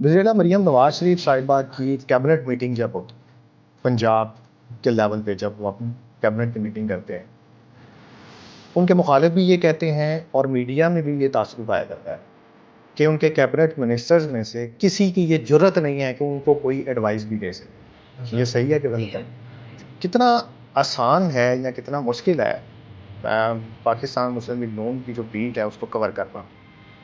वज़ीर मरीम नवाज शरीफ साहिबा की कैबिनेट मीटिंग जब होती पंजाब के लेवल पे जब वो अपनी कैबिनेट की मीटिंग करते हैं, उनके मुखालिफ भी ये कहते हैं और मीडिया में भी ये तासुर पाया जाता है कि उनके कैबिनेट मिनिस्टर्स में से किसी की ये जुर्रत नहीं है कि उनको कोई एडवाइस भी दे सके। ये सही है कि गलत है? कितना आसान है या कितना मुश्किल है पाकिस्तान मुस्लिम लीग नून की जो बीट है उसको कवर करना?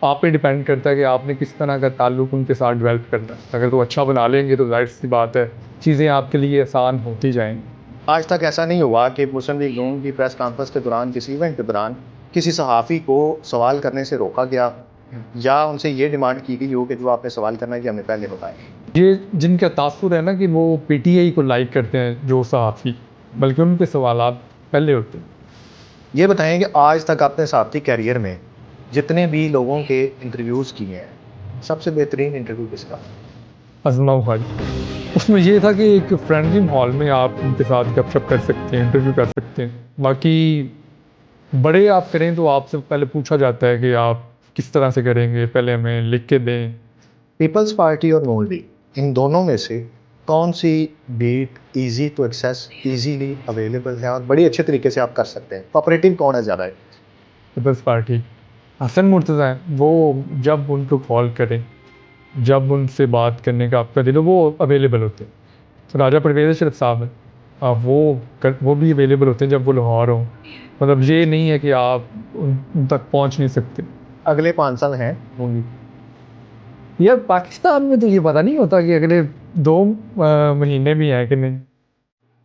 आप पे डिपेंड करता है कि आपने किस तरह का ताल्लुक़ उनके साथ डेवलप करना है। अगर तो अच्छा बना लेंगे तो ज़ाहिर सी बात है चीज़ें आपके लिए आसान होती जाएंगी। आज तक ऐसा नहीं हुआ कि मुस्लिम लीग नून की प्रेस कॉन्फ्रेंस के दौरान किसी इवेंट के दौरान किसी सहाफ़ी को सवाल करने से रोका गया या उनसे ये डिमांड की गई हो कि जो आपने सवाल करना है ये हमें पहले बताएं। ये जिनका तासुर है ना कि वो पीटीआई को लाइक करते हैं जो सहाफ़ी, बल्कि उनके सवालात पहले होते हैं। ये बताएं कि आज तक आपने सहाफ़ती कैरियर में जितने भी लोगों के इंटरव्यूज़ किए हैं, सबसे बेहतरीन इंटरव्यू किसका? अज़मा खाली उसमें ये था कि एक फ्रेंडली माहौल में आप उनके साथ गपशप कर सकते हैं, इंटरव्यू कर सकते हैं। बाकी बड़े आप करें तो आपसे पहले पूछा जाता है कि आप किस तरह से करेंगे, पहले हमें लिख के दें। पीपल्स पार्टी और नून लीग, इन दोनों में से कौन सी beat easy to access, easily available है और बड़ी अच्छे तरीके से आप कर सकते हैं? कोऑपरेटिव कौन है ज़्यादा है? पीपल्स पार्टी हसन मुर्तज़ा हैं, वो जब उनको कॉल करें, जब उनसे बात करने का आपका दिल हो वो अवेलेबल होते हैं। तो राजा परवेज़ अशरफ साहब हैं, वो भी अवेलेबल होते हैं जब वो लाहौर हों। मतलब ये नहीं है कि आप उन तक पहुंच नहीं सकते। अगले 5 साल हैं नून लीग? यार पाकिस्तान में तो ये पता नहीं होता कि अगले 2 महीने भी हैं कि नहीं।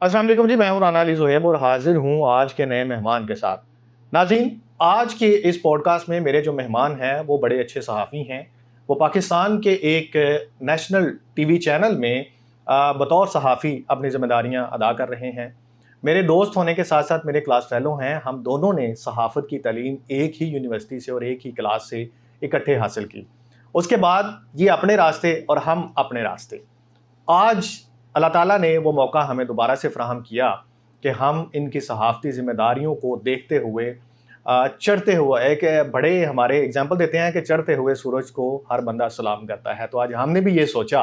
अस्सलाम वालेकुम जी, मैं हूं राना अली ज़ुहैब और हाजिर हूं आज के नए मेहमान के साथ। नाज़रीन, आज के इस पॉडकास्ट में मेरे जो मेहमान हैं वो बड़े अच्छे सहाफ़ी हैं। वो पाकिस्तान के एक नेशनल टीवी चैनल में बतौर सहाफ़ी अपनी ज़िम्मेदारियां अदा कर रहे हैं। मेरे दोस्त होने के साथ साथ मेरे क्लास फेलो हैं। हम दोनों ने सहाफ़त की तालीम एक ही यूनिवर्सिटी से और एक ही क्लास से इकट्ठे हासिल की। उसके बाद ये अपने रास्ते और हम अपने रास्ते। आज अल्लाह ताला ने वो मौका हमें दोबारा से फ़राहम किया कि हम इनकी सहाफ़ती ज़िम्मेदारियों को देखते हुए चढ़ते हुए एक बड़े हमारे एग्जाम्पल देते हैं कि चढ़ते हुए सूरज को हर बंदा सलाम करता है। तो आज हमने भी ये सोचा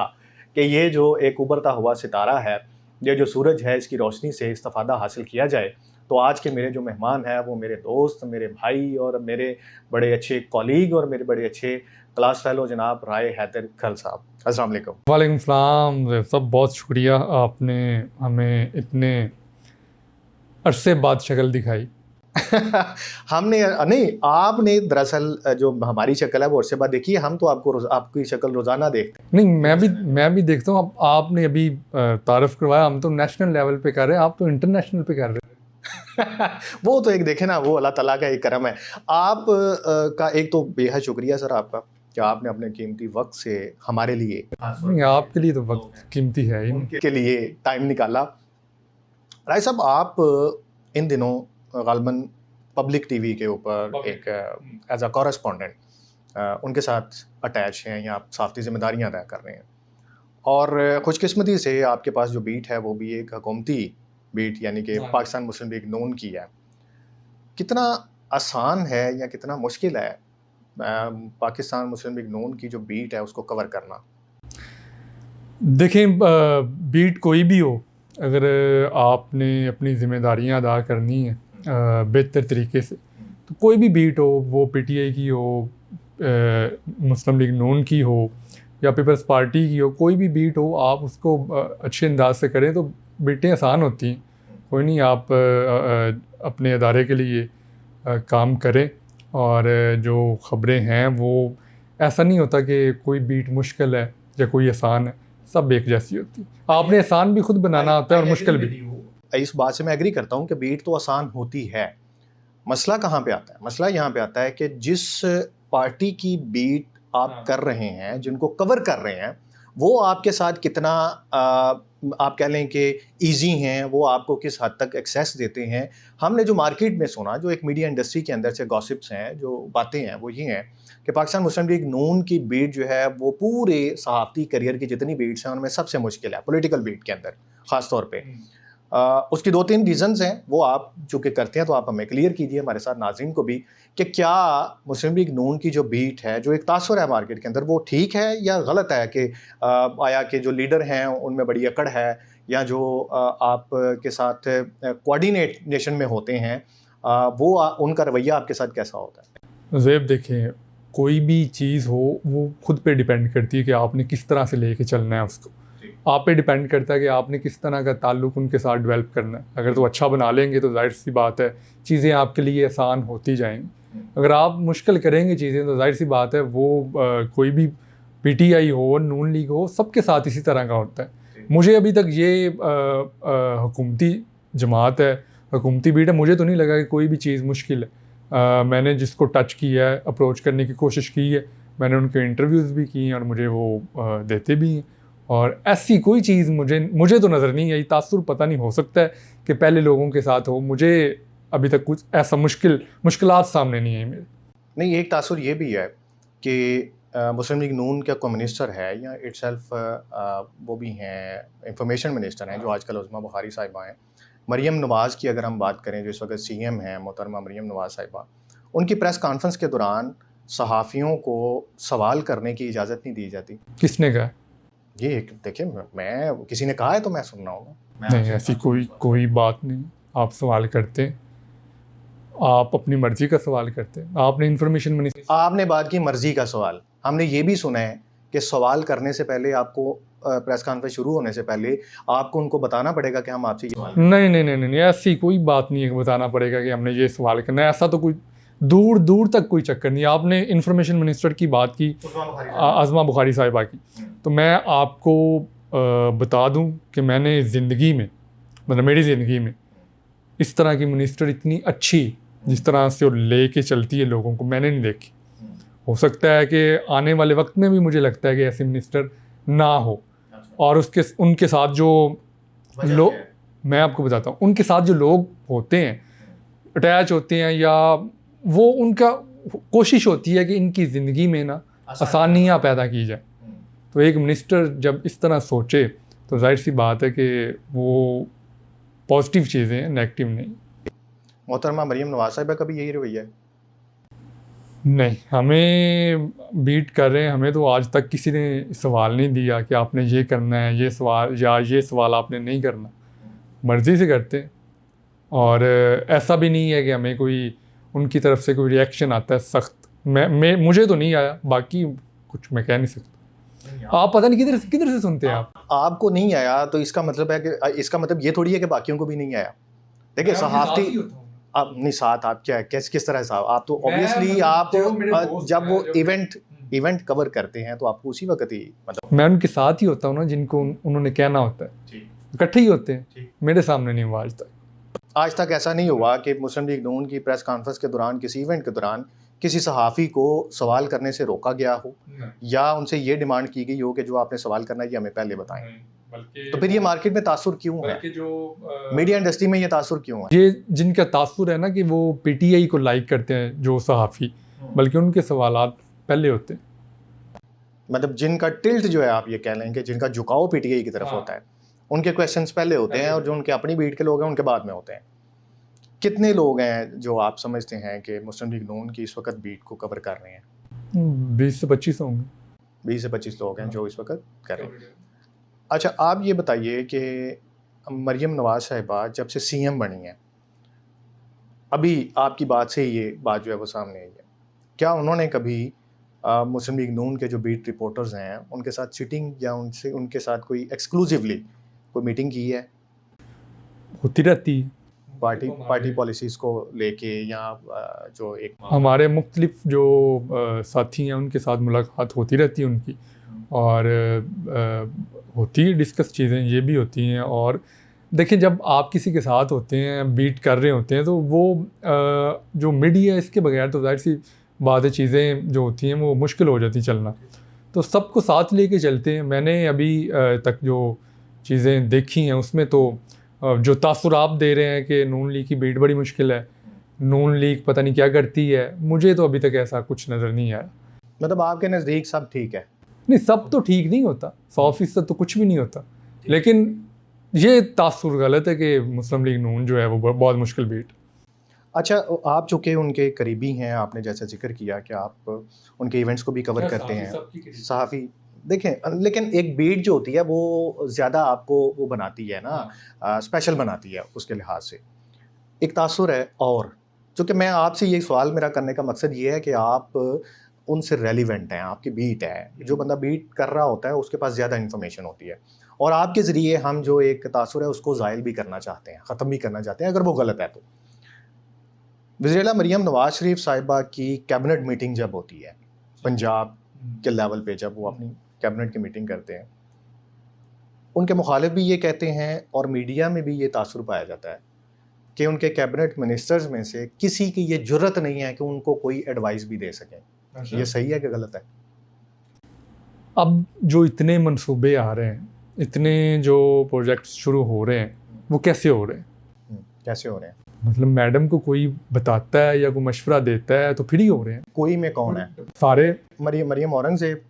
कि ये जो एक उभरता हुआ सितारा है, ये जो सूरज है, इसकी रोशनी से इस्तिफ़ादा हासिल किया जाए। तो आज के मेरे जो मेहमान हैं वो मेरे दोस्त, मेरे भाई और मेरे बड़े अच्छे कॉलीग और मेरे बड़े अच्छे क्लास फेलो जनाब राय हैदर खल साहब। अस्सलाम वालेकुम। वालेकुम सलाम सब, बहुत शुक्रिया आपने हमें इतने अरसे बाद शक्ल दिखाई। हमने नहीं, आपने दरअसल जो हमारी शक्ल है वो उससे बाद देखी है। हम तो आपकी शक्ल रोज़ाना देखते नहीं, मैं भी देखता हूँ। अब आपने अभी तारफ़ करवाया, हम तो नेशनल लेवल पे कर रहे हैं, आप तो इंटरनेशनल पे कर रहे हैं। हैं। वो तो एक देखे ना, वो अल्लाह ताला का एक करम है। आप का एक तो बेहद शुक्रिया सर आपका कि आपने अपने कीमती वक्त से हमारे लिए नहीं, आपके लिए तो वक्त कीमती है ही नहीं। के लिए टाइम निकाला। राय साहब, आप इन दिनों ग़ालिबन पब्लिक टीवी के ऊपर एक एज अ कॉरेस्पॉन्डेंट उनके साथ अटैच हैं या आप सहाफ़ती ज़िम्मेदारियाँ अदा कर रहे हैं और खुशकिस्मती से आपके पास जो बीट है वो भी एक हुकूमती बीट यानी कि पाकिस्तान मुस्लिम लीग नून की है। कितना आसान है या कितना मुश्किल है पाकिस्तान मुस्लिम लीग नून की जो बीट है उसको कवर करना? देखें, बीट कोई भी हो, अगर आपने अपनी ज़िम्मेदारियाँ अदा करनी है बेहतर तरीके से, तो कोई भी बीट हो, वो पीटीआई की हो, मुस्लिम लीग नून की हो या पीपल्स पार्टी की हो, कोई भी बीट हो, आप उसको अच्छे अंदाज से करें तो बीटें आसान होती हैं। कोई नहीं, आप अपने अदारे के लिए काम करें और जो ख़बरें हैं वो ऐसा नहीं होता कि कोई बीट मुश्किल है या कोई आसान है, सब एक जैसी होती है। आपने आसान भी खुद बनाना होता है और मुश्किल भी। इस बात से मैं एग्री करता हूँ कि बीट तो आसान होती है। मसला कहाँ पे आता है? मसला यहाँ पे आता है कि जिस पार्टी की बीट आप कर रहे हैं, जिनको कवर कर रहे हैं, वो आपके साथ कितना आप कह लें कि ईज़ी हैं, वो आपको किस हद तक एक्सेस देते हैं। हमने जो मार्केट में सुना, जो एक मीडिया इंडस्ट्री के अंदर से गॉसिप्स हैं, जो बातें हैं, वो ये हैं कि पाकिस्तान मुस्लिम लीग नून की बीट जो है, वो पूरे सहाफ़ती करियर की जितनी बीट्स हैं, उनमें सबसे मुश्किल है, पॉलिटिकल बीट के अंदर ख़ास तौर पे। उसकी 2-3 रीजंस हैं, वो आप चूँकि करते हैं तो आप हमें क्लियर कीजिए हमारे साथ नाज़रीन को भी, कि क्या मुस्लिम लीग नून की जो बीट है, जो एक तासुर है मार्केट के अंदर, वो ठीक है या गलत है कि आया कि जो लीडर हैं उनमें बड़ी अकड़ है, या जो आप के साथ कोऑर्डिनेशन में होते हैं वो उनका रवैया आपके साथ कैसा होता है? ज़ेब देखें, कोई भी चीज़ हो वो खुद पे डिपेंड करती है कि आपने किस तरह से लेके चलना है उसको। आप पे डिपेंड करता है कि आपने किस तरह का ताल्लुक़ उनके साथ डेवलप करना है। अगर तो अच्छा बना लेंगे तो ज़ाहिर सी बात है चीज़ें आपके लिए आसान होती जाएंगी। अगर आप मुश्किल करेंगे चीज़ें तो ज़ाहिर सी बात है वो कोई भी पीटीआई हो, नून लीग हो, सबके साथ इसी तरह का होता है। मुझे अभी तक ये हुकूमती जमात है, हुकूमती बीट है, मुझे तो नहीं लगा कि कोई भी चीज़ मुश्किल है। मैंने जिसको टच किया है, अप्रोच करने की कोशिश की है, मैंने उनके इंटरव्यूज़ भी किए हैं और मुझे वो देते भी हैं। और ऐसी कोई चीज़ मुझे तो नज़र नहीं आई। तासुर पता नहीं, हो सकता है कि पहले लोगों के साथ हो, मुझे अभी तक कुछ ऐसा मुश्किलात सामने नहीं आई मेरे। नहीं, एक तासुर ये भी है कि मुस्लिम लीग नून का कोई मिनिस्टर है या इटसेल्फ वो भी हैं, इंफॉर्मेशन मिनिस्टर हैं जो आजकल उज़्मा बुखारी साहिबा हैं। मरियम नवाज़ की अगर हम बात करें, जो इस वक्त सीएम हैं, मोहतरमा मरियम नवाज़ साहिबा, उनकी प्रेस कॉन्फ्रेंस के दौरान सहाफ़ियों को सवाल करने की इजाज़त नहीं दी जाती। किसने कहा? ये देखिए, मैं किसी ने कहा है तो मैं सुन रहा हूँ ना। नहीं, ऐसी कोई बात नहीं। आप सवाल करते हैं, आप अपनी मर्ज़ी का सवाल करते हैं। आपने इंफॉर्मेशन मिनिस्टर, आपने बात की मर्ज़ी का सवाल, हमने ये भी सुना है कि सवाल करने से पहले आपको प्रेस कॉन्फ्रेंस शुरू होने से पहले आपको उनको बताना पड़ेगा कि हम आपसे ये नहीं, ऐसी कोई बात नहीं है कि बताना पड़ेगा कि हमने ये सवाल करना है। ऐसा तो कोई दूर तक कोई चक्कर नहीं है। आपने इंफॉर्मेशन मिनिस्टर की बात की, उज़्मा बुखारी साहिबा की, तो मैं आपको बता दूं कि मैंने ज़िंदगी में, मतलब मेरी ज़िंदगी में इस तरह की मिनिस्टर इतनी अच्छी, जिस तरह से वो ले के चलती है लोगों को, मैंने नहीं देखी। हो सकता है कि आने वाले वक्त में भी मुझे लगता है कि ऐसे मिनिस्टर ना हो। और उनके साथ जो लोग, मैं आपको बताता हूँ, उनके साथ जो लोग होते हैं, अटैच होते हैं, या वो उनका कोशिश होती है कि इनकी ज़िंदगी में ना आसानियाँ पैदा की जाए। तो एक मिनिस्टर जब इस तरह सोचे तो जाहिर सी बात है कि वो पॉजिटिव चीज़ें हैं, नेगेटिव नहीं। मोहतरमा मरियम नवाज़ साहिबा का भी यही रवैया है? नहीं, हमें बीट कर रहे हैं, हमें तो आज तक किसी ने सवाल नहीं दिया कि आपने ये करना है, ये सवाल, या ये सवाल आपने नहीं करना। मर्ज़ी से करते हैं। और ऐसा भी नहीं है कि हमें कोई उनकी तरफ से कोई रिएक्शन आता है सख्त। मुझे तो नहीं आया, बाकी कुछ मैं कह नहीं सकता। आप पता नहीं किधर से सुनते हैं आप। आपको नहीं आया तो इसका मतलब है कि इसका मतलब ये थोड़ी है कि बाकियों को भी नहीं आया। देखिए, सहाफ़ती आप नहीं, साथ आप क्या है, किस तरह से आप तो ऑब्वियसली आप जब वो इवेंट कवर करते हैं तो आपको उसी वक्त ही, मतलब मैं उनके साथ ही होता हूँ ना, जिनको उन्होंने कहना होता है, इकट्ठे ही होते हैं। मेरे सामने नहीं हुआ आज तक ऐसा नहीं हुआ कि मुस्लिम लीग नून की प्रेस कॉन्फ्रेंस के दौरान, किसी इवेंट के दौरान किसी सहाफ़ी को सवाल करने से रोका गया हो, या उनसे ये डिमांड की गई हो कि जो आपने सवाल करना है ये हमें पहले बताएं। तो फिर ये मार्केट में तासुर क्यों है, मीडिया इंडस्ट्री में ये तासुर क्यों है? ये जिनका तासुर है ना कि वो पीटीआई को लाइक करते हैं जो सहाफ़ी, बल्कि उनके सवालात पहले होते हैं। मतलब जिनका टिल्ट जो है, आप ये कह लें कि जिनका झुकाव पीटीआई की तरफ होता है, उनके क्वेश्चंस पहले होते हैं, और जो उनके अपनी बीट के लोग हैं उनके बाद में होते हैं। कितने लोग हैं जो आप समझते हैं कि मुस्लिम लीग नून की इस वक्त बीट को कवर कर रहे हैं? 20 से 25 होंगे। 20 से 25 लोग हैं जो इस वक्त कर रहे हैं। अच्छा, आप ये बताइए कि मरियम नवाज़ साहिबा जब से सीएम बनी हैं, अभी आपकी बात से ये बात जो है वो सामने आई है, क्या उन्होंने कभी मुस्लिम लीग नून के जो बीट रिपोर्टर्स हैं उनके साथ सिटिंग या उनके साथ कोई एक्सक्लूसिवली कोई मीटिंग की है? होती रहती है पार्टी पॉलिसीज़ को लेके, या जो एक हमारे मुख्तलिफ जो साथी हैं उनके साथ मुलाकात होती रहती है उनकी, और होती है डिस्कस चीज़ें, ये भी होती हैं। और देखिए, जब आप किसी के साथ होते हैं, बीट कर रहे होते हैं, तो वो जो मीडिया, इसके बगैर तो जाहिर सी बात है चीज़ें जो होती हैं वो मुश्किल हो जाती चलना। तो सबको साथ लेके चलते हैं। मैंने अभी तक जो चीज़ें देखी हैं उसमें तो जो तासुर आप दे रहे हैं कि नून लीग की बीट बड़ी मुश्किल है, नून लीग पता नहीं क्या करती है, मुझे तो अभी तक ऐसा कुछ नज़र नहीं आया। मतलब आपके नज़दीक सब ठीक है? नहीं, सब तो ठीक नहीं होता, 100% तो कुछ भी नहीं होता, लेकिन ये तासुर गलत है कि मुस्लिम लीग नून जो है वो बहुत मुश्किल बीट। अच्छा, आप चूँकि उनके करीबी हैं, आपने जैसा ज़िक्र किया कि आप उनके इवेंट्स को भी कवर करते हैं, सहाफ़ी देखें, लेकिन एक बीट जो होती है वो ज़्यादा आपको वो बनाती है ना, स्पेशल बनाती है उसके लिहाज से। एक तासुर है, और चूँकि मैं आपसे ये सवाल मेरा करने का मकसद ये है कि आप उनसे रेलिवेंट हैं, आपकी बीट है। जो बंदा बीट कर रहा होता है उसके पास ज़्यादा इन्फॉर्मेशन होती है, और आपके ज़रिए हम जो एक तासुर है उसको ज़ाइल भी करना चाहते हैं, ख़त्म भी करना चाहते हैं अगर वो गलत है तो। वज़ीर मरियम नवाज शरीफ साहिबा की कैबिनेट मीटिंग जब होती है पंजाब के लेवल पे, जब वो अपनी कैबिनेट की मीटिंग करते हैं, उनके मुखालिफ भी ये कहते हैं और मीडिया में भी ये तासुर पाया जाता है कि उनके कैबिनेट मिनिस्टर्स में से किसी की ये जुर्रत नहीं है कि उनको कोई एडवाइस भी दे सकें। ये सही है कि गलत है? अब जो इतने मंसूबे आ रहे हैं, इतने जो प्रोजेक्ट्स शुरू हो रहे हैं, वो कैसे हो रहे हैं? कैसे हो रहे हैं? मतलब मैडम को कोई बताता है या कोई मशवरा देता है तो फिर ही हो रहे हैं। कोई में कौन है? सारे मरियम औरंगज़ेब,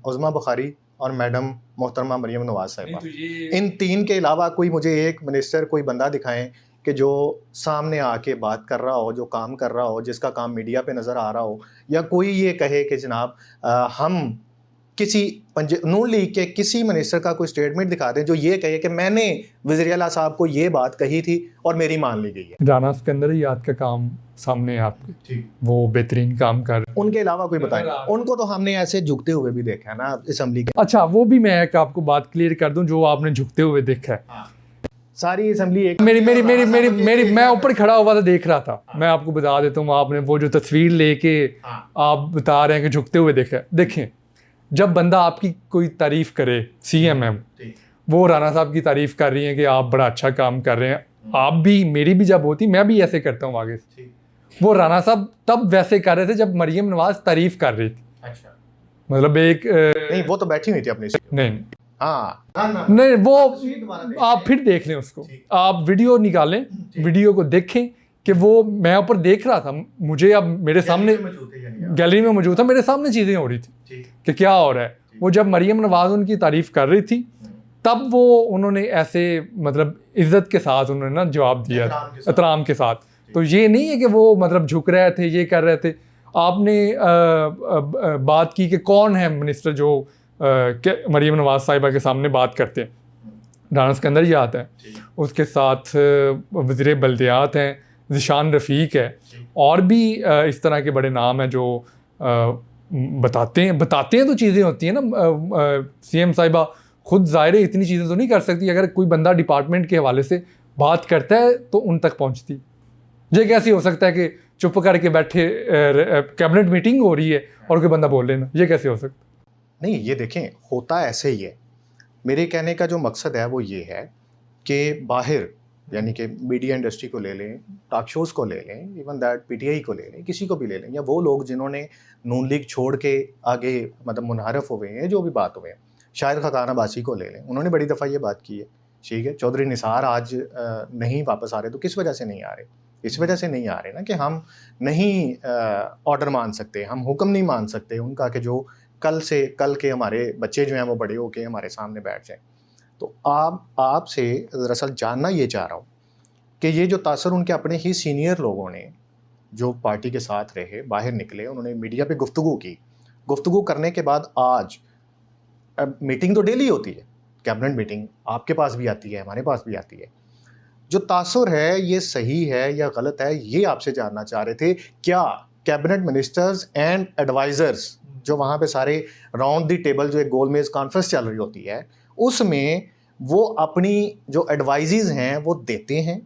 उज़मा बुखारी और मैडम मोहतरमा मरियम नवाज साहिबा। इन तीन के अलावा कोई मुझे एक मिनिस्टर, कोई बंदा दिखाएं कि जो सामने आके बात कर रहा हो, जो काम कर रहा हो, जिसका काम मीडिया पे नज़र आ रहा हो, या कोई ये कहे कि जनाब हम किसी नून लीग के किसी मिनिस्टर का कोई स्टेटमेंट दिखा दें जो ये कहे कि मैंने वज़ीर आला साहब को ये बात कही थी और मेरी मान ली गई है। राना सिकंदर याद का काम सामने है आपके, वो बेहतरीन काम कर रहे हैं। उनके अलावा कोई बताएं? उनको तो हमने ऐसे झुकते हुए भी देखा है ना असेंबली के। अच्छा, वो भी मैं एक आपको बात क्लियर कर दूं, जो आपने झुकते हुए देखा है। सारी असेंबली एक मैं ऊपर खड़ा हुआ था, देख रहा था। मैं आपको बता देता हूँ, आपने वो जो तस्वीर लेके आप बता रहे हैं कि झुकते हुए देखा है, देखें जब बंदा आपकी कोई तारीफ करे, CMM वो राणा साहब की तारीफ कर रही है कि आप बड़ा अच्छा काम कर रहे हैं, आप भी, मेरी भी जब होती मैं भी ऐसे करता हूँ आगे से। वो राणा साहब तब वैसे कर रहे थे जब मरियम नवाज तारीफ कर रही थी। अच्छा, मतलब एक नहीं, वो तो बैठी हुई थी अपनी सीट। नहीं हाँ, नहीं, वो आप फिर देख लें उसको, आप वीडियो निकालें, वीडियो को देखें कि वो मैं ऊपर देख रहा था, मुझे अब मेरे सामने गैलरी में मौजूद था, मेरे सामने चीज़ें हो रही थी कि क्या हो रहा है। वो जब मरियम नवाज उनकी तारीफ कर रही थी तब वो उन्होंने ऐसे मतलब इज्जत के साथ उन्होंने ना जवाब दिया, एहतराम के साथ। तो ये नहीं है कि वो मतलब झुक रहे थे, ये कर रहे थे। आपने बात की कि कौन है मिनिस्टर जो मरियम नवाज साहिबा के सामने बात करते हैं, राना सिकंदर ही आता है, उसके साथ वज़ीर बल्दियात हैं, ज़िशान रफ़ीक है, और भी इस तरह के बड़े नाम हैं जो बताते हैं तो चीज़ें होती हैं ना। CM साहिबा खुद ज़ाहिर है इतनी चीज़ें तो नहीं कर सकती, अगर कोई बंदा डिपार्टमेंट के हवाले से बात करता है तो उन तक पहुंचती। ये कैसे हो सकता है कि चुप करके बैठे कैबिनेट मीटिंग हो रही है और कोई बंदा बोल लेना, ये कैसे हो सकता? नहीं, ये देखें, होता ऐसे ही है। मेरे कहने का जो मकसद है वो ये है कि बाहर, यानी कि मीडिया इंडस्ट्री को ले लें, टॉक शोज़ को ले लें, इवन दैट PTI को ले लें, किसी को भी ले लें, या वो लोग जिन्होंने नून लीग छोड़ के आगे मतलब मुनहरफ हुए हैं, जो भी बात हुए हैं, शायद खकान अब्बासी को ले लें, उन्होंने बड़ी दफ़ा ये बात की है, ठीक है। चौधरी निसार आज नहीं वापस आ रहे, तो किस वजह से नहीं आ रहे? इस वजह से नहीं आ रहे ना कि हम नहीं ऑर्डर मान सकते, हम हुक्म नहीं मान सकते उनका कि जो कल के हमारे बच्चे जो हैं वो बड़े होके हमारे सामने बैठ जाएं। तो आपसे दरअसल जानना ये चाह रहा हूँ कि ये जो तासर उनके अपने ही सीनियर लोगों ने जो पार्टी के साथ रहे, बाहर निकले, उन्होंने मीडिया पे गुफ्तगू की, गुफ्तगू करने के बाद आज मीटिंग तो डेली होती है, कैबिनेट मीटिंग आपके पास भी आती है, हमारे पास भी आती है, जो तासुर है ये सही है या गलत है, ये आपसे जानना चाह रहे थे। क्या कैबिनेट मिनिस्टर्स एंड एडवाइज़र्स जो वहाँ पे सारे राउंड दी टेबल जो एक गोलमेज कॉन्फ्रेंस चल रही होती है, उसमें वो अपनी जो एडवाइजेज हैं वो देते हैं,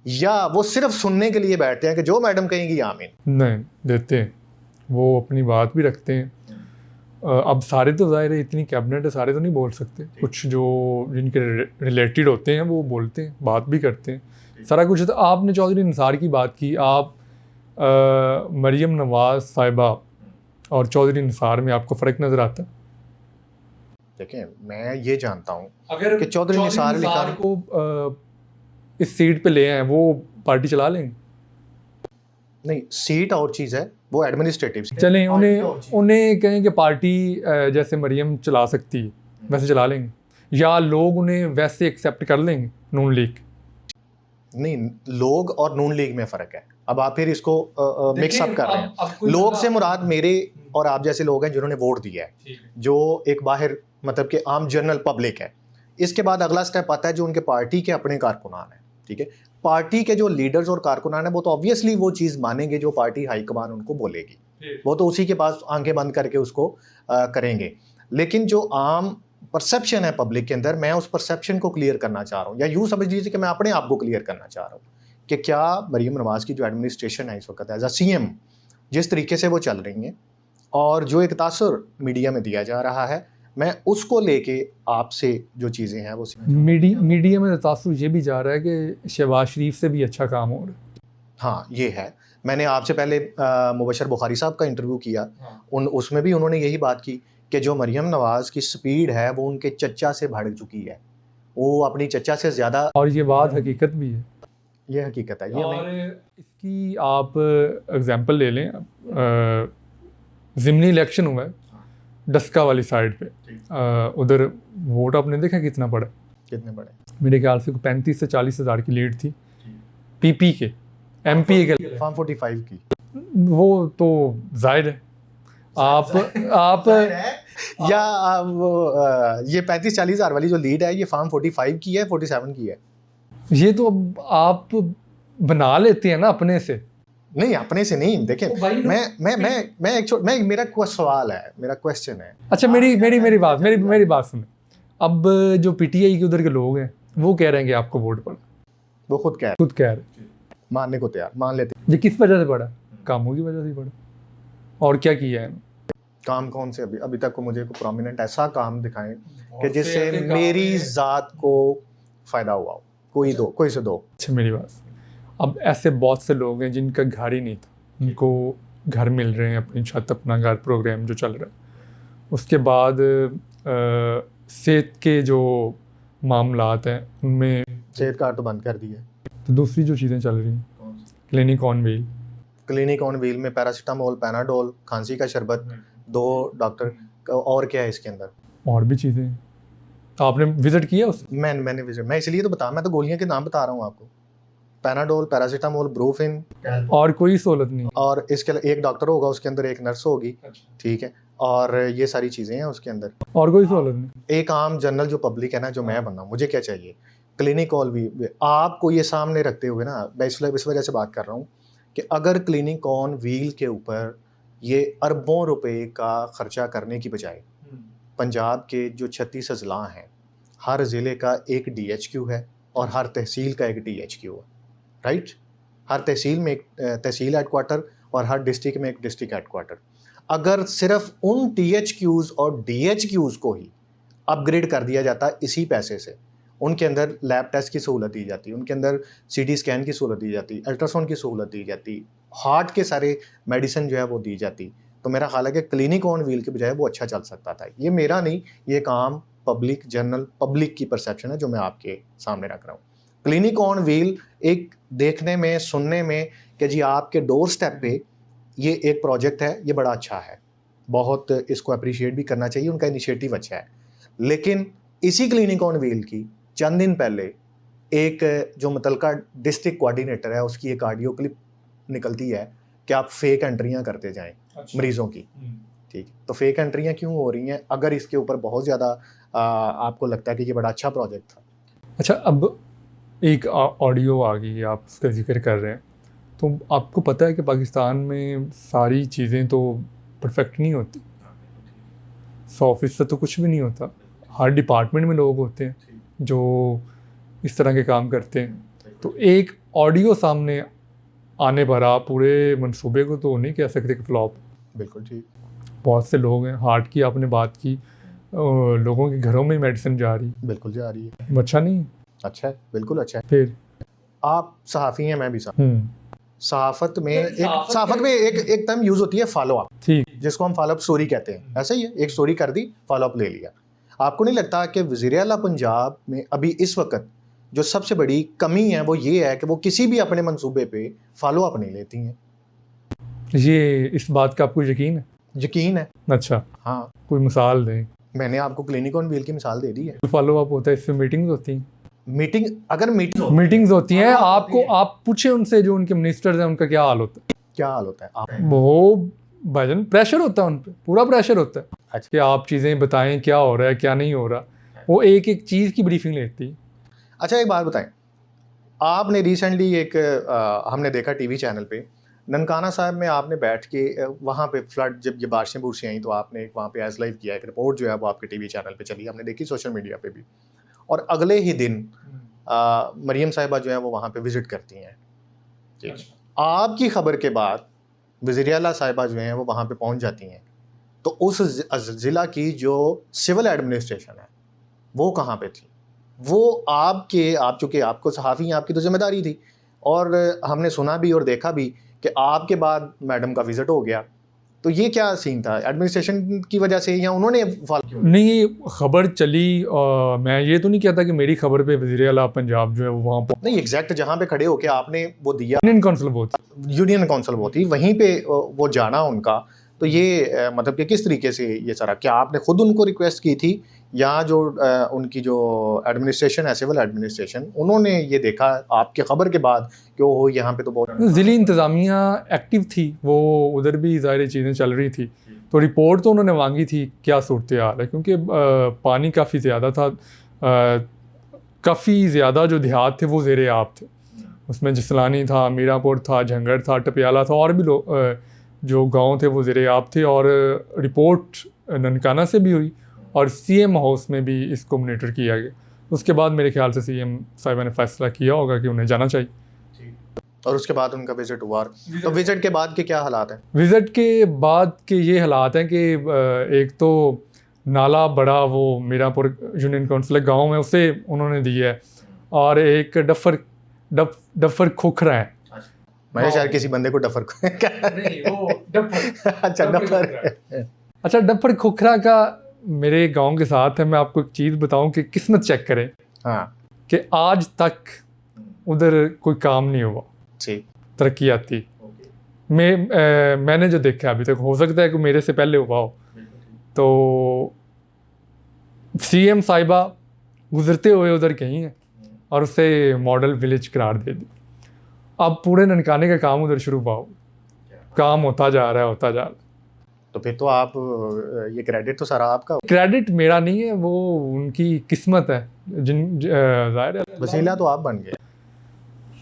या वो सिर्फ सुनने के लिए बैठते हैं कि जो मैडम कहेंगी आमीन? नहीं देते हैं, वो अपनी बात भी रखते हैं। अब सारे तो ज़ाहिर है इतनी कैबिनेट है, सारे तो नहीं बोल सकते, कुछ जो जिनके रिलेटेड होते हैं वो बोलते हैं, बात भी करते हैं, सारा कुछ। तो आपने चौधरी निसार की बात की, आप मरियम नवाज साहिबा और चौधरी निसार में आपको फ़र्क नज़र आता है? देखें, मैं ये जानता हूँ अगर कि चौधरी निसार को इस सीट पे ले आए, वो पार्टी चला लेंगे? नहीं, सीट और चीज़ है, वो एडमिनिस्ट्रेटिव चलें, उन्हें कहें कि पार्टी जैसे मरियम चला सकती है वैसे चला लेंगे, या लोग उन्हें वैसे एक्सेप्ट कर लेंगे नून लीग? नहीं, लोग और नून लीग में फ़र्क है। अब आप फिर इसको मिक्सअप कर रहे हैं। लोग से मुराद मेरे और आप जैसे लोग हैं जिन्होंने वोट दिया है, जो एक बाहर मतलब कि आम जनरल पब्लिक है। इसके बाद अगला स्टेप आता है जो उनके पार्टी के अपने कारकुनान हैं, ठीक है। पार्टी के जो लीडर्स और कारकुनान हैं वो तो ऑब्वियसली वो चीज़ मानेंगे जो पार्टी हाईकमान उनको बोलेगी, वो तो उसी के पास आंखें बंद करके उसको करेंगे। लेकिन जो आम परसेप्शन है पब्लिक के अंदर, मैं उस परसेप्शन को क्लियर करना चाह रहा हूँ, या यूँ समझ लीजिए कि मैं अपने आप को क्लियर करना चाह रहा हूँ कि क्या मरीम नवाज़ की जो एडमिनिस्ट्रेशन है इस वक्त एज अ CM जिस तरीके से वो चल रही हैं और जो एक तासुर मीडिया में दिया जा रहा है, मैं उसको लेके आपसे जो चीज़ें हैं वो मीडिया में तासुर ये भी जा रहा है कि शहबाज शरीफ से भी अच्छा काम हो रहा है। हाँ, ये है। मैंने आपसे पहले मुबशर बुखारी साहब का इंटरव्यू किया, उसमें भी उन्होंने यही बात की कि जो मरीम नवाज़ की स्पीड है वो उनके चचा से बढ़ चुकी है, वो अपनी चचा से ज़्यादा। और ये बात हकीकत भी है, ये हकीकत है। ये और नहीं, इसकी आप एग्जांपल ले लें, ज़िमनी इलेक्शन हुआ है डस्का वाली साइड पे, उधर वोट आपने देखा कितना पड़ा? कितने बड़े? मेरे ख्याल से 35 से 40 हज़ार की लीड थी PP के, MP के। फॉर्म 45 की वो तो जाहिर है आप या ये 35-40 हज़ार वाली जो लीड है ये फॉर्म 45 की है, 47 की है? ये तो अब आप बना लेते हैं ना अपने से। नहीं, अपने से नहीं। देखें, मैं एक मेरा सवाल है, मेरा क्वेश्चन है। अच्छा, मेरी बात सुने। अब जो PTI के उधर के लोग हैं वो कह रहे हैं कि आपको वोट पड़ा, वो खुद कह रहे हैं, मानने को तैयार, मान लेते। ये किस वजह से पड़ा? कामों की वजह से पड़ा। और क्या किया है? काम कौन से? अभी तक को मुझे कोई प्रोमिनेंट ऐसा काम दिखाएं कि जिससे मेरी ज़ात को फ़ायदा हुआ हो, कोई से दो। अच्छा, मेरी बात, अब ऐसे बहुत से लोग हैं जिनका घर ही नहीं था, उनको घर मिल रहे हैं, अपनी छत अपना घर प्रोग्राम जो चल रहा है। उसके बाद सेहत के जो मामलात हैं उनमें सेहत कार्ड तो बंद कर दिए। तो दूसरी जो चीज़ें चल रही हैं, क्लिनिक ऑन व्हील में पैरासीटामोल, पैनाडोल, खांसी का शरबत, 2 डॉक्टर, और क्या है इसके अंदर? और भी चीज़ें हैं। आपने विजिट किया उस? मैंने विजिट, मैं इसलिए तो मैं तो गोलियां के नाम बता रहा हूँ आपको। पैनाडोल, पैरासीटामोल, ब्रूफिन, और कोई सहूलत नहीं। और इसके एक डॉक्टर होगा, उसके अंदर एक नर्स होगी, ठीक है, और ये सारी चीज़ें हैं उसके अंदर, और कोई सहूलत नहीं। एक आम जनरल जो पब्लिक है ना, जो मैं बनना, मुझे क्या चाहिए? Clinic on wheel. आपको ये सामने रखते हुए ना, मैं इस वजह से बात कर रहा हूँ कि अगर क्लिनिक ऑन व्हील के ऊपर ये अरबों रुपए का खर्चा करने की बजाय पंजाब के जो 36 अजला हैं, हर ज़िले का एक DHQ है और हर तहसील का एक DHQ है, राइट? हर तहसील में एक तहसील हेडक्वार्टर और हर डिस्ट्रिक्ट में एक डिस्ट्रिक्ट हेडक्वार्टर। अगर सिर्फ उन THQs और DHQs को ही अपग्रेड कर दिया जाता इसी पैसे से, उनके अंदर लैब टेस्ट की सहूलत दी जाती, उनके अंदर CT स्कैन की सहूलत दी जाती, अल्ट्रासाउंड की सहूलत दी जाती, हार्ट के सारे मेडिसिन जो है वो दी जाती, तो मेरा ख्याल है कि क्लिनिक ऑन व्हील के बजाय वो अच्छा चल सकता था। ये मेरा नहीं, ये एक आम पब्लिक, जनरल पब्लिक की परसेप्शन है जो मैं आपके सामने रख रहा हूँ। क्लिनिक ऑन व्हील एक देखने में, सुनने में कि जी आपके डोर स्टेप पे ये एक प्रोजेक्ट है, ये बड़ा अच्छा है, बहुत इसको अप्रिशिएट भी करना चाहिए, उनका इनिशिएटिव अच्छा है। लेकिन इसी क्लिनिक ऑन व्हील की चंद दिन पहले एक जो मुतलका डिस्ट्रिक्ट कोऑर्डिनेटर है, उसकी एक ऑडियो क्लिप निकलती है कि आप फेक एंट्रियां करते जाएं मरीजों की, ठीक। तो फेक एंट्रियां क्यों हो रही हैं? अगर इसके ऊपर बहुत ज़्यादा आपको लगता है कि ये बड़ा अच्छा प्रोजेक्ट था। अच्छा, अब एक ऑडियो आ गई, आप उसका जिक्र कर रहे हैं, तो आपको पता है कि पाकिस्तान में सारी चीज़ें तो परफेक्ट नहीं होती, 100% तो कुछ भी नहीं होता। हर डिपार्टमेंट में लोग होते हैं जो इस तरह के काम करते हैं। तो एक ऑडियो सामने आने पर आप पूरे मंसूबे को तो नहीं कह सकते कि फ्लॉप। बिल्कुल ठीक। बहुत से लोग हैं, हार्ट की आपने बात की, लोगों के घरों में मेडिसिन जा रही, बिल्कुल जा रही है। अच्छा नहीं? अच्छा है, बिल्कुल अच्छा है। फिर आप सहाफ़ी हैं, मैं भी सहाफ़त में एक टर्म यूज़ होती है फॉलो अप, ठीक, जिसको हम फॉलो अप स्टोरी कहते हैं। ऐसा ही है, एक स्टोरी कर दी, फॉलो अप ले लिया। आपको नहीं लगता कि वज़ीर आला पंजाब में अभी इस वक्त जो सबसे बड़ी कमी है वो ये है कि वो किसी भी अपने मंसूबे पे फॉलो अप नहीं लेती हैं? ये इस बात का आपको यकीन है? यकीन है। अच्छा, हाँ, कोई मिसाल दें। मैंने आपको क्लिनिक ऑन व्हील की मिसाल दे दी है। फॉलो अप होता है, इसमें मीटिंग्स होती हैं। मीटिंग, अगर मीटिंग मीटिंग्स होती हैं, आपको आप पूछे उनसे जो उनके मिनिस्टर्स हैं उनका क्या हाल होता क्या हाल होता है आप? है। वो भाईजान प्रेशर होता है उन पे, पूरा प्रेशर होता है अच्छा। कि आप चीज़ें बताएं क्या हो रहा है क्या नहीं हो रहा। वो एक एक चीज़ की ब्रीफिंग लेती है। अच्छा, एक बात बताएं, आपने रिसेंटली एक हमने देखा टीवी चैनल पे ननकाना साहब में आपने बैठ के वहाँ पे फ्लड, जब ये बारिशें बुरशें आई तो आपने एक वहाँ पे एज लाइव किया, एक रिपोर्ट जो है वो आपके टीवी चैनल पे चली, हमने देखी सोशल मीडिया पे भी। और अगले ही दिन मरियम साहिबा जो है वो वहाँ पे विजिट करती हैं। ठीक, आपकी खबर के बाद वज़ीर आला साहिबा जो हैं वो वहाँ पे पहुँच जाती हैं, तो उस ज़िला की जो सिविल एडमिनिस्ट्रेशन है वो कहाँ पे थी? वो आप चूँकि आपको सहाफ़ी हैं, आपकी तो ज़िम्मेदारी थी, और हमने सुना भी और देखा भी कि आपके बाद मैडम का विज़िट हो गया। तो ये क्या सीन था? एडमिनिस्ट्रेशन की वजह से या उन्होंने नहीं, ये खबर चली और मैं ये तो नहीं कहता कि मेरी खबर पे वज़ीर आला पंजाब जो है वो वहाँ नहीं, एग्जैक्ट जहाँ पे खड़े होके आपने वो दिया, यूनियन काउंसिल बहुत यूनियन काउंसिल वो थी, वहीं पे वो जाना उनका, तो ये मतलब कि किस तरीके से ये सारा, क्या आपने खुद उनको रिक्वेस्ट की थी या जो उनकी जो एडमिनिस्ट्रेशन है, सिविल एडमिनिस्ट्रेशन, उन्होंने ये देखा आपके खबर के बाद कि ओ यहाँ पे तो बहुत ज़िली इंतज़ामिया एक्टिव थी, वो उधर भी ज़ाहिर चीज़ें चल रही थी, तो रिपोर्ट तो उन्होंने मांगी थी क्या सूरत हाल है, क्योंकि पानी काफ़ी ज़्यादा था। काफ़ी ज़्यादा जो देहात थे वो ज़ेरे आब थे, उसमें जिसलानी था, मीरापुर था, झंगर था, टपियाला था, और भी लोग जो गांव थे वो ज़ेरे आब थे। और रिपोर्ट ननकाना से भी हुई और सीएम हाउस में भी इसको मॉनिटर किया गया। उसके बाद मेरे ख्याल से सीएम साहिबा ने फैसला किया होगा कि उन्हें जाना चाहिए। और उसके बाद उनका विजिट हुआ। तो विजिट के बाद के क्या हालात हैं? विज़िट के बाद के ये हालात हैं कि एक तो नाला बड़ा वो मीरापुर यूनियन काउंसिल गांव में उसे उन्होंने दिया है, और एक डफर खोखरा है। मैंने शायद किसी बंदे को डफर नहीं, वो डफर अच्छा, डफर। अच्छा, डफर खोखरा का मेरे गांव के साथ है। मैं आपको एक चीज़ बताऊं कि किस्मत चेक करें हाँ, कि आज तक उधर कोई काम नहीं हुआ ठीक, तरक्याती। मैंने जो देखा अभी तक, हो सकता है कि मेरे से पहले हुआ हो, तो सीएम साहिबा गुजरते हुए उधर गई हैं और उसे मॉडल विलेज करार दे दी। अब पूरे ननकाने का काम उधर शुरू हुआ, काम होता जा रहा है। तो फिर तो आप ये क्रेडिट तो सारा आपका। क्रेडिट मेरा नहीं है, वो उनकी किस्मत है। जाहिर है वसीला तो आप बन गए।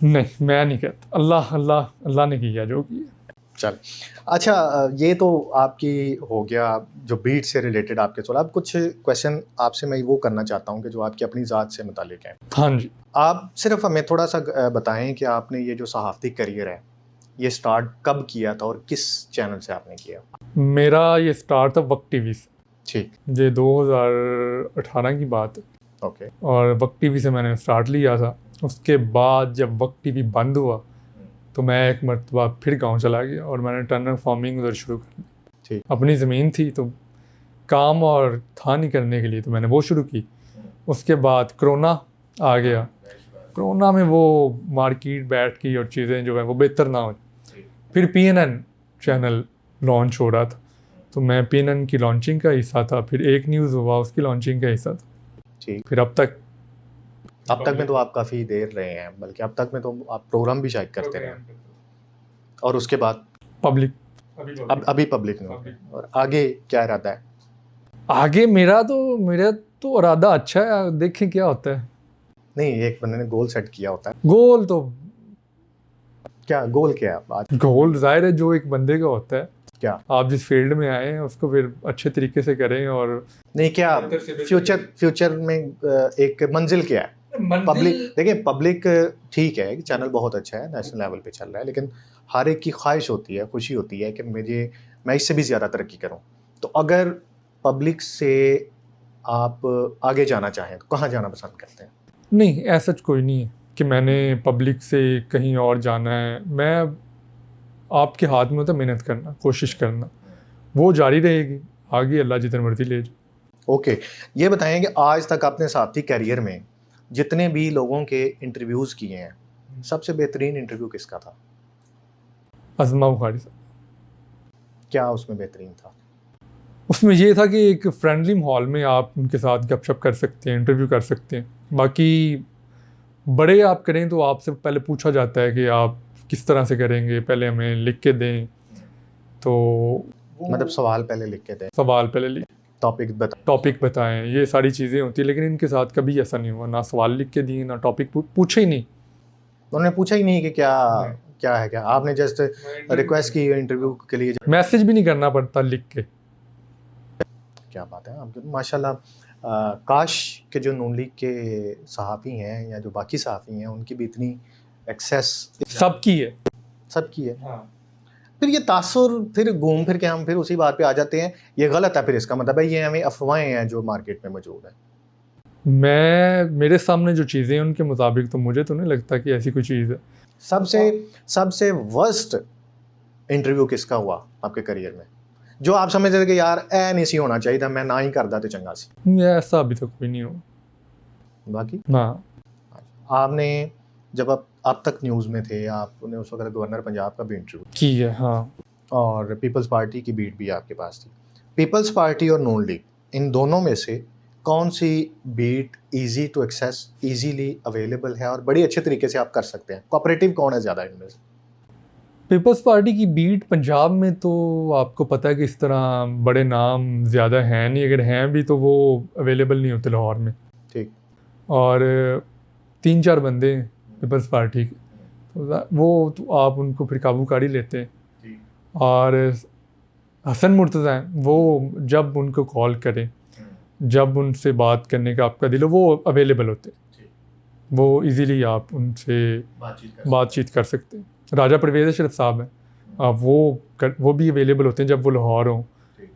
नहीं, मैं नहीं कहता, अल्लाह अल्लाह अल्लाह ने किया जो किया। चल, अच्छा, ये तो आपकी हो गया जो बीट से रिलेटेड आपके सवाल। अब कुछ क्वेश्चन आपसे मैं वो करना चाहता हूँ कि जो आपकी अपनी ज़ात से मुतालिक हैं। हाँ जी। आप सिर्फ हमें थोड़ा सा बताएं कि आपने ये जो सहाफ़ती करियर है ये स्टार्ट कब किया था और किस चैनल से आपने किया? मेरा ये स्टार्ट था वक्त टीवी से। ठीक, ये 2018 की बात है, ओके, और वक्त टीवी से मैंने स्टार्ट लिया था। उसके बाद जब वक्त टीवी बंद हुआ तो मैं एक मरतबा फिर गांव चला गया और मैंने टर्नर फार्मिंग उधर शुरू कर दी। ठीक, अपनी ज़मीन थी तो काम और था नहीं करने के लिए, तो मैंने वो शुरू की। उसके बाद कोरोना आ गया। कोरोना में वो मार्केट बैठ की और चीज़ें जो है वो बेहतर ना हो। फिर पीएनएन चैनल लॉन्च हो रहा था, तो मैं पीएनएन की लॉन्चिंग का हिस्सा था। फिर एक न्यूज़ हुआ, उसकी लॉन्चिंग का हिस्सा था। ठीक। फिर अब तक में तो आप काफ़ी देर रहे हैं, बल्कि अब तक में तो आप प्रोग्राम भी शायद करते रहे, और उसके बाद पब्लिक अब अभी पब्लिक में हो गए। और आगे क्या इरादा है? आगे मेरा तो इरादा अच्छा है, देखें क्या होता है। नहीं, एक बंदे ने गोल सेट किया होता है। गोल तो क्या गोल क्या है बात? गोल जाहिर है जो एक बंदे का होता है, क्या आप जिस फील्ड में आए हैं उसको फिर अच्छे तरीके से करें। और नहीं, क्या फ्यूचर में एक मंजिल क्या है? पब्लिक, देखिए पब्लिक ठीक है, चैनल बहुत अच्छा है, नेशनल लेवल पे चल रहा है, लेकिन हर एक की ख्वाहिश होती है, खुशी होती है कि मैं इससे भी ज़्यादा तरक्की करूं। तो अगर पब्लिक से आप आगे जाना चाहें तो कहाँ जाना पसंद करते हैं? नहीं, ऐसा कोई नहीं है कि मैंने पब्लिक से कहीं और जाना है। मैं आपके हाथ में होता है मेहनत करना, कोशिश करना, वो जारी रहेगी। आगे अल्लाह जितने मर्जी ले जाए। ओके, ये बताएं कि आज तक अपने साथी करियर में जितने भी लोगों के इंटरव्यूज़ किए हैं, सबसे बेहतरीन इंटरव्यू किसका था? अज़मा बुखारी साहब। क्या उसमें बेहतरीन था? उसमें ये था कि एक फ्रेंडली माहौल में आप उनके साथ गपशप कर सकते हैं, इंटरव्यू कर सकते हैं। बाकी बड़े आप करें तो आपसे पहले पूछा जाता है कि आप किस तरह से करेंगे, पहले हमें लिख के दें। तो मतलब सवाल पहले लिख के दें, सवाल पहले लिख, टॉपिक बताएं, ये सारी चीज़ें होती है। लेकिन इनके साथ कभी ऐसा नहीं हुआ, ना सवाल लिख के दिए, ना टॉपिक पूछे ही नहीं। उन्होंने पूछा ही नहीं कि क्या नहीं। क्या है, क्या आपने जस्ट रिक्वेस्ट की इंटरव्यू के लिए। मैसेज भी नहीं करना पड़ता लिख के। क्या बात है आपके, माशाल्लाह। काश के जो नून लीग के सहाफ़ी हैं या जो बाकी सहाफ़ी हैं उनकी भी इतनी एक्सेस सबकी है। सबकी है। हाँ। फिर ये तासुर, फिर घूम फिर के हम फिर उसी बात पे आ जाते हैं, ये गलत है। फिर इसका मतलब है ये हमें अफवाहें हैं जो मार्केट में मौजूद है। मेरे सामने जो चीज़ें हैं उनके मुताबिक तो मुझे तो नहीं लगता कि ऐसी कोई चीज़ है। सबसे वर्स्ट इंटरव्यू किसका हुआ आपके करियर में, जो आप समझते थे कि यार ए नहीं सी होना चाहिए था, मैं ना ही करदा तो चंगा सी? ऐसा अभी तक कोई नहीं हो। बाकी हाँ। आपने जब आप अब तक न्यूज़ में थे, आपने उस वक्त गवर्नर पंजाब का भी इंटरव्यू की है। हाँ। और पीपल्स पार्टी की बीट भी आपके पास थी। पीपल्स पार्टी और नून लीग, इन दोनों में से कौन सी beat easy to access, easily available है और बड़ी अच्छे तरीके से आप कर सकते हैं? कोऑपरेटिव कौन है ज़्यादा इनमें से? पीपल्स पार्टी की बीट पंजाब में तो आपको पता है कि इस तरह बड़े नाम ज़्यादा हैं नहीं, अगर हैं भी तो वो अवेलेबल नहीं होते लाहौर में। ठीक। और 3-4 बंदे हैं पीपल्स पार्टी के, वो तो आप उनको फिर काबू कर ही लेते हैं। और हसन मुर्तज़ा हैं, वो जब उनको कॉल करें, जब उनसे बात करने का आपका दिल हो, वो अवेलेबल होते हैं। वो इजीली आप उनसे बातचीत कर सकते हैं। राजा परवेज़ अशरफ साहब हैं, आप वो भी अवेलेबल होते हैं जब वो लाहौर हों।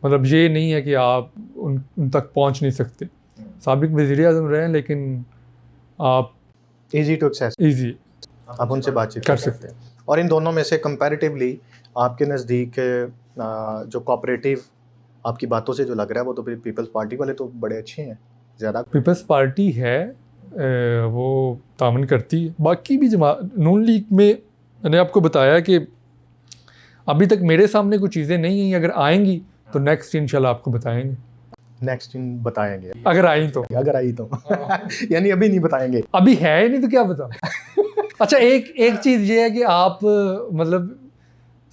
मतलब ये नहीं है कि आप उन तक पहुंच नहीं सकते। साबिक वज़ीर-ए-आज़म रहे हैं, लेकिन आप इजी टू एक्सेस, इजी आप उनसे बातचीत कर सकते हैं। और इन दोनों में से कंपैरेटिवली आपके नज़दीक जो कोऑपरेटिव आपकी बातों से जो लग रहा है, वो तो फिर पीपल्स पार्टी वाले तो बड़े अच्छे हैं ज़्यादा। पीपल्स पार्टी है, वो तामन करती है। बाकी भी नून लीग में मैंने आपको बताया कि अभी तक मेरे सामने कुछ चीज़ें नहीं हैं, अगर आएंगी तो नेक्स्ट इंशाल्लाह आपको बताएंगे। नेक्स्ट इन बताएंगे अगर आई तो यानी अभी नहीं बताएंगे। अभी है ही नहीं तो क्या बताओ। अच्छा, एक चीज़ ये है कि आप मतलब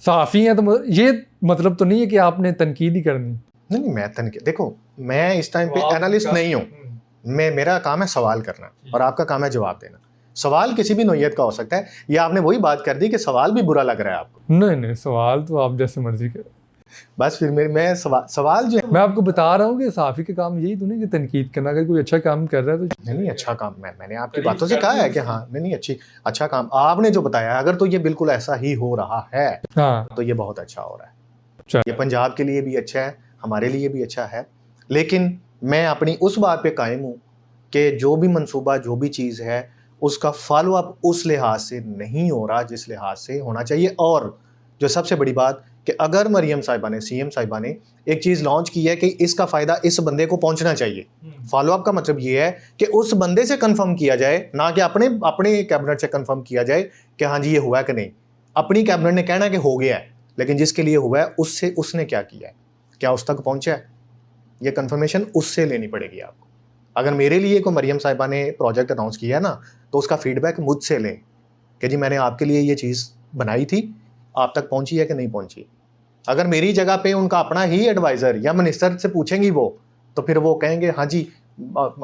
सहाफ़ी हैं तो ये मतलब तो नहीं है कि आपने तनकीद ही करनी। नहीं, मैं तनकीद, देखो मैं इस टाइम पे एनालिस्ट नहीं हूँ। मेरा काम है सवाल करना और आपका काम है जवाब देना। सवाल किसी भी नौइयत का हो सकता है। ये आपने वही बात कर दी कि सवाल भी बुरा लग रहा है आपको। नहीं, सवाल तो आप जैसे मर्जी करें। बस फिर मैं सवाल जो है, मैं आपको बता रहा हूँ कि सहाफ़ी का काम यही तो नहीं कि तनकीद करना। अगर कोई अच्छा काम कर रहा है तो नहीं अच्छा काम, मैंने आपकी बातों से कहा है कि हाँ नहीं अच्छा काम आपने जो बताया, अगर तो ये बिल्कुल ऐसा ही हो रहा है, हाँ, तो ये बहुत अच्छा हो रहा है। अच्छा। ये पंजाब के लिए भी अच्छा है, हमारे लिए भी अच्छा है। लेकिन मैं अपनी उस बात पे कायम हूँ कि जो भी मंसूबा, जो भी चीज़ है, उसका फॉलो अप उस लिहाज से नहीं हो रहा जिस लिहाज से होना चाहिए। और जो सबसे बड़ी बात कि अगर मरियम साहिबा ने, सीएम साहिबा ने एक चीज़ लॉन्च की है कि इसका फ़ायदा इस बंदे को पहुंचना चाहिए, फॉलो अप का मतलब ये है कि उस बंदे से कंफर्म किया जाए, ना कि अपने कैबिनेट से कंफर्म किया जाए कि हाँ जी ये हुआ है कि नहीं। अपनी कैबिनेट ने कहना है कि हो गया है, लेकिन जिसके लिए हुआ है उससे उसने क्या किया है, क्या उस तक पहुंचा है, ये कंफर्मेशन उससे लेनी पड़ेगी आपको। अगर मेरे लिए कोई मरियम साहिबा ने प्रोजेक्ट अनाउंस किया है ना, तो उसका फीडबैक मुझसे लें कि जी मैंने आपके लिए ये चीज़ बनाई थी, आप तक पहुंची है कि नहीं पहुंची। अगर मेरी जगह पे उनका अपना ही एडवाइज़र या मिनिस्टर से पूछेंगी वो, तो फिर वो कहेंगे हाँ जी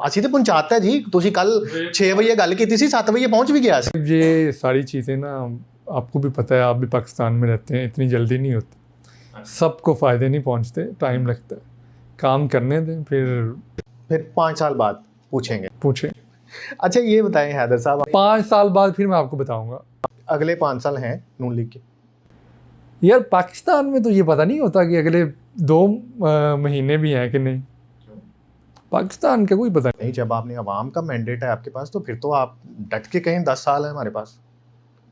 ਅਸੀਂ ਤੇ पहुंचाता है जी, ਤੁਸੀਂ ਕੱਲ 6 ਵਜੇ ਗੱਲ ਕੀਤੀ ਸੀ, 7 ਵਜੇ पहुंच भी गया ਸੀ। ये सारी चीज़ें ना आपको भी पता है, आप भी पाकिस्तान में रहते हैं, इतनी जल्दी नहीं होती। सबको फ़ायदे नहीं पहुंचते, टाइम लगता है। काम करने दें, फिर 5 साल बाद पूछें। अच्छा ये बताएं हैदर साहब, 5 साल बाद फिर मैं आपको बताऊंगा। अगले 5 साल हैं नून लीग के? यार पाकिस्तान में तो ये पता नहीं होता कि अगले 2 महीने भी हैं कि नहीं। पाकिस्तान का कोई पता नहीं। जब आपने अवाम का मैंडेट है आपके पास, तो फिर तो आप डट के कहें 10 साल है हमारे पास।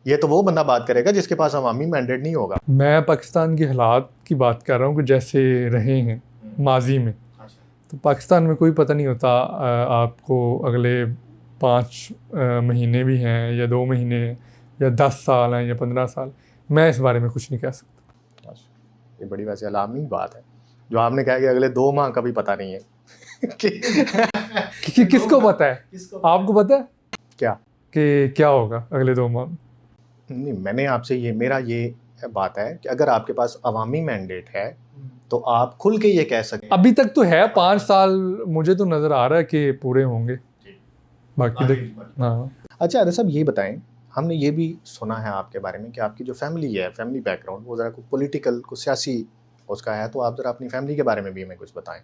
ये तो वो बंदा बात करेगा जिसके पास अवामी मैंडेट नहीं होगा। मैं पाकिस्तान के हालात की बात कर रहा हूँ कि जैसे रहे हैं माजी में। तो पाकिस्तान में कोई पता नहीं होता आपको अगले 5 महीने भी हैं या 2 महीने या 10 साल हैं या 15 साल। मैं इस बारे में कुछ नहीं कह सकता। ये बड़ी वैसे अलार्मिंग बात है जो आपने कहा कि अगले 2 माह का भी पता नहीं है किसको पता है? आपको पता है क्या? कि क्या होगा अगले 2 माह में? नहीं, मैंने आपसे मेरा ये बात है कि अगर आपके पास अवामी मैंडेट है तो आप खुल के ये कह सकते हैं। अभी तक तो है 5 साल, मुझे तो नज़र आ रहा है कि पूरे होंगे। बाकी हाँ। अच्छा अरे साहब, ये बताएं, हमने ये भी सुना है आपके बारे में कि आपकी जो फैमिली है, फैमिली बैकग्राउंड वो ज़रा कुछ पॉलिटिकल, कुछ सियासी उसका है, तो आप ज़रा अपनी फैमिली के बारे में भी हमें कुछ बताएं।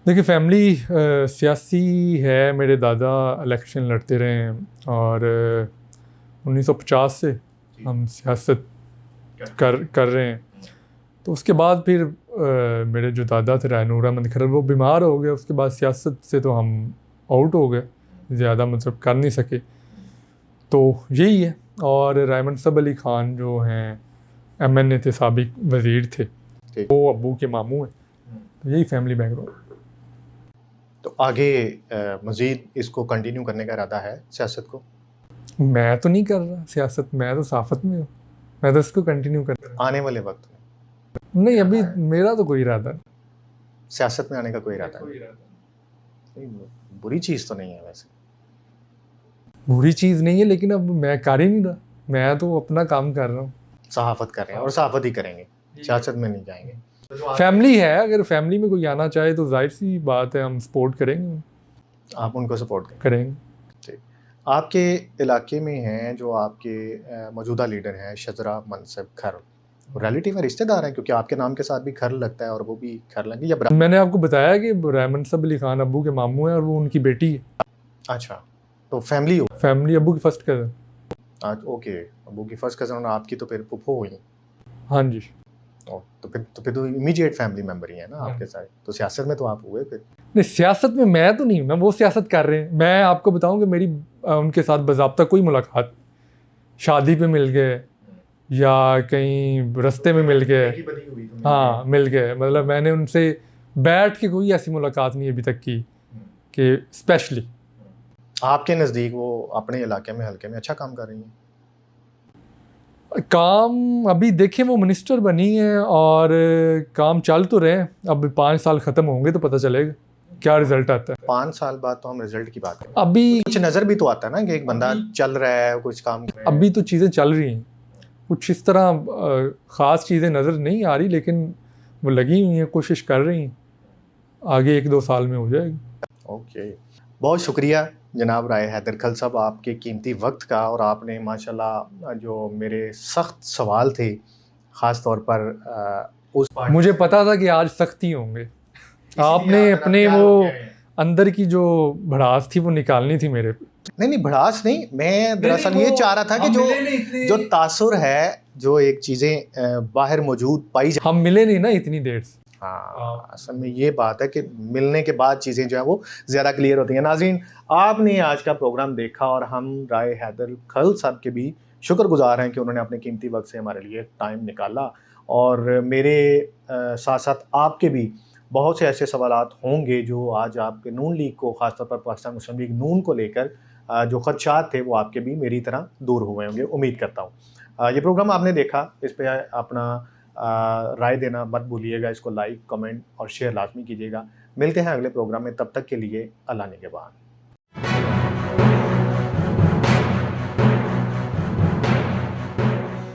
देखिए, फैमिली सियासी है। मेरे दादा इलेक्शन लड़ते रहे हैं और 1950 से हम सियासत कर रहे हैं। तो उसके बाद फिर मेरे जो दादा थे रायनूर अहमद खरल, वो बीमार हो गए। उसके बाद सियासत से तो हम आउट हो गए, ज़्यादा मतलब कर नहीं सके। तो यही है। और रायमनसब अली ख़ान जो हैं MNA थे, साबिक वज़ीर थे, वो अब्बू के मामू हैं। तो यही फैमिली बैकग्राउंड। तो आगे मज़ीद इसको कंटिन्यू करने का इरादा है सियासत को? मैं तो नहीं कर रहा सियासत, मैं तो साफत में हूँ। मैं तो इसको कंटिन्यू कर रहा आने वाले वक्त में हूँ। नहीं, अभी मेरा तो कोई इरादा नहीं। सियासत में आने का कोई इरादा नहीं? बुरी चीज़ तो नहीं है वैसे। बुरी चीज़ नहीं है, लेकिन अब मैं कर ही नहीं रहा। मैं तो अपना काम कर रहा हूँ। सहाफ़त कर रहे हैं और सहाफ़त ही करेंगे, सियासत में नहीं जाएंगे। फैमिली है, अगर फैमिली में कोई आना चाहे तो जाहिर सी बात है हम सपोर्ट करेंगे। आप उनको सपोर्ट करेंगे। ठीक। आपके इलाके में हैं जो आपके मौजूदा लीडर हैं शजरा मनसब खर, रिलेटिव है, रिश्तेदार हैं? क्योंकि आपके नाम के साथ भी खर लगता है और वो भी खर लगेंगे या मैंने आपको बताया कि रायमनसब अली ख़ान अब्बू के मामू हैं और वो उनकी बेटी है। अच्छा, तो फैमिली हो? फैमिली अब्बू की फर्स्ट कज़न। ओके, अबू की फर्स्ट कज़न और आपकी तो फिर फूफो हुई। हाँ जी। तो फिर तो इमीडिएट फैमिली मेम्बर ही है ना आपके साथ। तो सियासत में तो आप हुए फिर? नहीं, सियासत में मैं तो नहीं हूँ ना, वो सियासत कर रहे हैं। मैं आपको बताऊं कि मेरी उनके साथ बाज़ाब्ता कोई मुलाकात, शादी पे मिल गए या कहीं रास्ते में मिल गए। हाँ, मिल गए। मतलब मैंने उनसे बैठ के कोई ऐसी मुलाकात नहीं अभी तक की कि स्पेशली। आपके नज़दीक वो अपने इलाके में, हल्के में अच्छा काम कर रही हैं? काम अभी देखें, वो मिनिस्टर बनी है और काम चल तो रहे हैं। अब 5 साल ख़त्म होंगे तो पता चलेगा क्या रिजल्ट आता है। 5 साल बाद तो हम रिजल्ट की बात करें। अभी कुछ नज़र भी तो आता है ना कि एक बंदा चल रहा है, कुछ काम कर रहा है। अभी तो चीज़ें चल रही हैं, कुछ इस तरह ख़ास चीज़ें नज़र नहीं आ रही, लेकिन वो लगी हुई हैं, कोशिश कर रही हैं। आगे 1-2 साल में हो जाएगी। ओके, बहुत शुक्रिया जनाब राय हैदर खल साहब, आपके कीमती वक्त का। और आपने माशाल्लाह जो मेरे सख्त सवाल थे, ख़ास तौर पर उस मुझे पता था कि आज सख्ती होंगे। आपने अपने वो अंदर की जो भड़ास थी वो निकालनी थी मेरे पे। नहीं भड़ास नहीं, मैं दरअसल ये चाह रहा था कि जो तासुर है, जो एक चीज़ें बाहर मौजूद पाई हम मिले नहीं ना इतनी देर से। हाँ, असल में ये बात है कि मिलने के बाद चीज़ें जो है वो ज़्यादा क्लियर होती हैं। नाज़रीन, आपने आज का प्रोग्राम देखा और हम राय हैदर खल साहब के भी शुक्रगुजार हैं कि उन्होंने अपने कीमती वक्त से हमारे लिए टाइम निकाला। और मेरे साथ साथ आपके भी बहुत से ऐसे सवालात होंगे जो आज आपके नून लीग को, ख़ासतौर पर पाकिस्तान मुस्लिम लीग नून को लेकर जो खदशात थे वो आपके भी मेरी तरह दूर हुए होंगे, उम्मीद करता हूँ। ये प्रोग्राम आपने देखा, इस पे अपना राय देना मत भूलिएगा। इसको लाइक, कमेंट और शेयर लाजमी कीजिएगा। मिलते हैं अगले प्रोग्राम में, तब तक के लिए अल्लाह निगहबान।